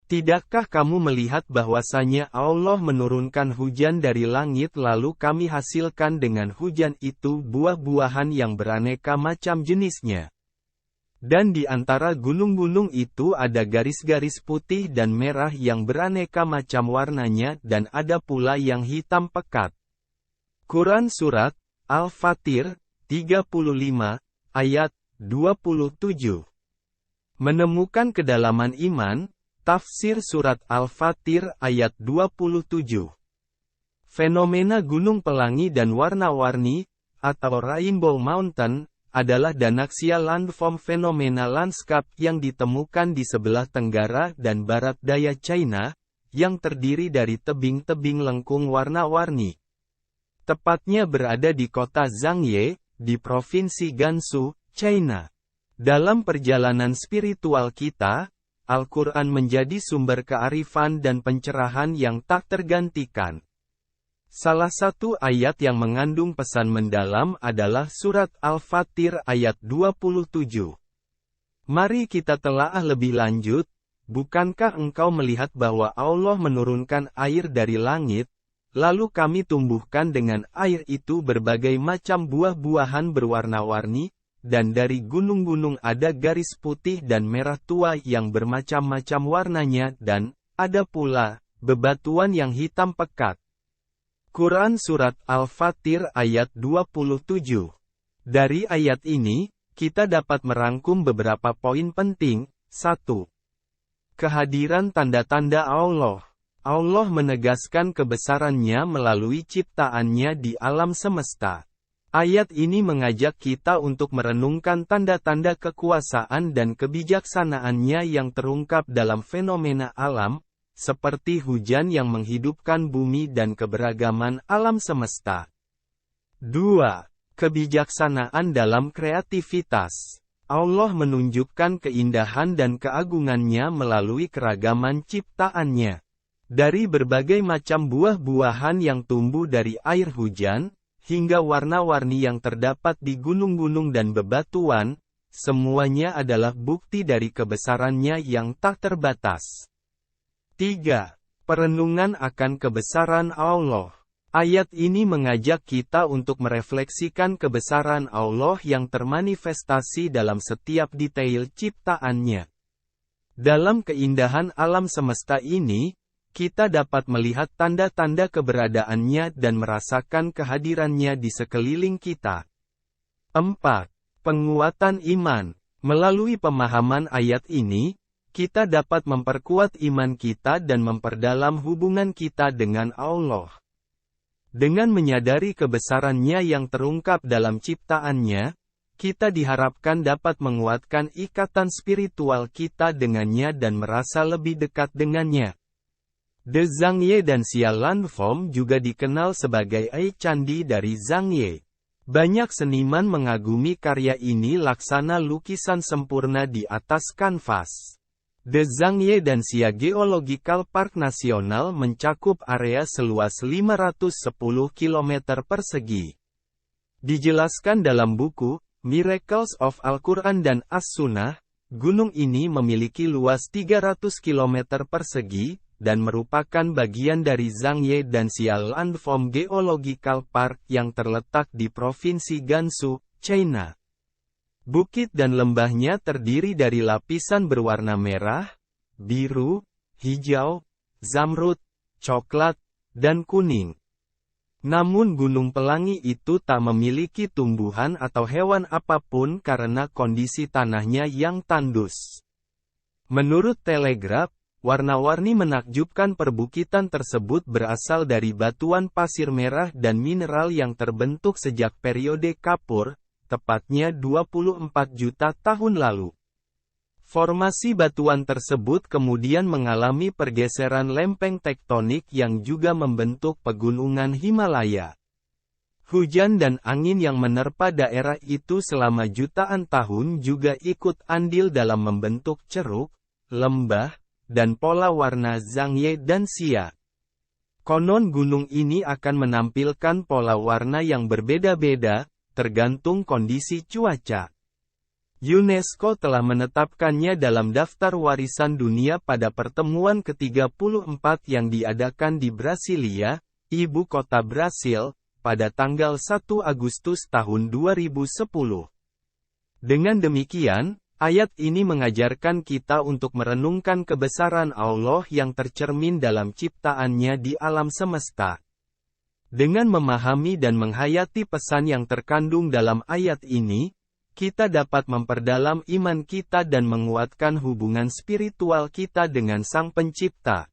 Tidakkah kamu melihat bahwasanya Allah menurunkan hujan dari langit lalu kami hasilkan dengan hujan itu buah-buahan yang beraneka macam jenisnya? Dan di antara gunung-gunung itu ada garis-garis putih dan merah yang beraneka macam warnanya dan ada pula yang hitam pekat. Quran Surat Al-Fatir, 35, ayat 27. Menemukan kedalaman iman. Tafsir Surat Al-Fatir ayat 27. Fenomena gunung pelangi dan warna-warni, atau Rainbow Mountain, adalah Danaksia Landform fenomena lanskap yang ditemukan di sebelah tenggara dan barat daya China, yang terdiri dari tebing-tebing lengkung warna-warni. Tepatnya berada di kota Zhangye, di Provinsi Gansu, China. Dalam perjalanan spiritual kita, Al-Quran menjadi sumber kearifan dan pencerahan yang tak tergantikan. Salah satu ayat yang mengandung pesan mendalam adalah Surat Al-Fatir ayat 27. Mari kita telaah lebih lanjut, bukankah engkau melihat bahwa Allah menurunkan air dari langit, lalu kami tumbuhkan dengan air itu berbagai macam buah-buahan berwarna-warni, dan dari gunung-gunung ada garis putih dan merah tua yang bermacam-macam warnanya dan ada pula bebatuan yang hitam pekat. Quran Surat Al-Fatir ayat 27. Dari ayat ini, kita dapat merangkum beberapa poin penting. 1. Kehadiran tanda-tanda Allah. Allah menegaskan kebesarannya melalui ciptaannya di alam semesta. Ayat ini mengajak kita untuk merenungkan tanda-tanda kekuasaan dan kebijaksanaannya yang terungkap dalam fenomena alam, seperti hujan yang menghidupkan bumi dan keberagaman alam semesta. 2. Kebijaksanaan dalam kreativitas. Allah menunjukkan keindahan dan keagungannya melalui keragaman ciptaannya. Dari berbagai macam buah-buahan yang tumbuh dari air hujan, hingga warna-warni yang terdapat di gunung-gunung dan bebatuan, semuanya adalah bukti dari kebesarannya yang tak terbatas. 3. Perenungan akan kebesaran Allah. Ayat ini mengajak kita untuk merefleksikan kebesaran Allah yang termanifestasi dalam setiap detail ciptaannya. Dalam keindahan alam semesta ini, kita dapat melihat tanda-tanda keberadaannya dan merasakan kehadirannya di sekeliling kita. 4. Penguatan iman. Melalui pemahaman ayat ini, kita dapat memperkuat iman kita dan memperdalam hubungan kita dengan Allah. Dengan menyadari kebesarannya yang terungkap dalam ciptaannya, kita diharapkan dapat menguatkan ikatan spiritual kita dengannya dan merasa lebih dekat dengannya. The Zhangye dan Xia Landform juga dikenal sebagai candi dari Zhangye. Banyak seniman mengagumi karya ini laksana lukisan sempurna di atas kanvas. The Zhangye dan Xia Geological Park Nasional mencakup area seluas 510 km persegi. Dijelaskan dalam buku, Miracles of Al-Quran dan As-Sunnah, gunung ini memiliki luas 300 km persegi, dan merupakan bagian dari Zhangye dan Xia Landform Geological Park yang terletak di Provinsi Gansu, China. Bukit dan lembahnya terdiri dari lapisan berwarna merah, biru, hijau, zamrud, coklat, dan kuning. Namun Gunung Pelangi itu tak memiliki tumbuhan atau hewan apapun karena kondisi tanahnya yang tandus. Menurut Telegraph, warna-warni menakjubkan perbukitan tersebut berasal dari batuan pasir merah dan mineral yang terbentuk sejak periode Kapur, tepatnya 24 juta tahun lalu. Formasi batuan tersebut kemudian mengalami pergeseran lempeng tektonik yang juga membentuk pegunungan Himalaya. Hujan dan angin yang menerpa daerah itu selama jutaan tahun juga ikut andil dalam membentuk ceruk, lembah, dan pola warna Zhangye dan Xia. Konon gunung ini akan menampilkan pola warna yang berbeda-beda, tergantung kondisi cuaca. UNESCO telah menetapkannya dalam daftar warisan dunia pada pertemuan ke-34 yang diadakan di Brasilia, ibu kota Brasil, pada tanggal 1 Agustus tahun 2010. Dengan demikian, ayat ini mengajarkan kita untuk merenungkan kebesaran Allah yang tercermin dalam ciptaannya di alam semesta. Dengan memahami dan menghayati pesan yang terkandung dalam ayat ini, kita dapat memperdalam iman kita dan menguatkan hubungan spiritual kita dengan Sang Pencipta.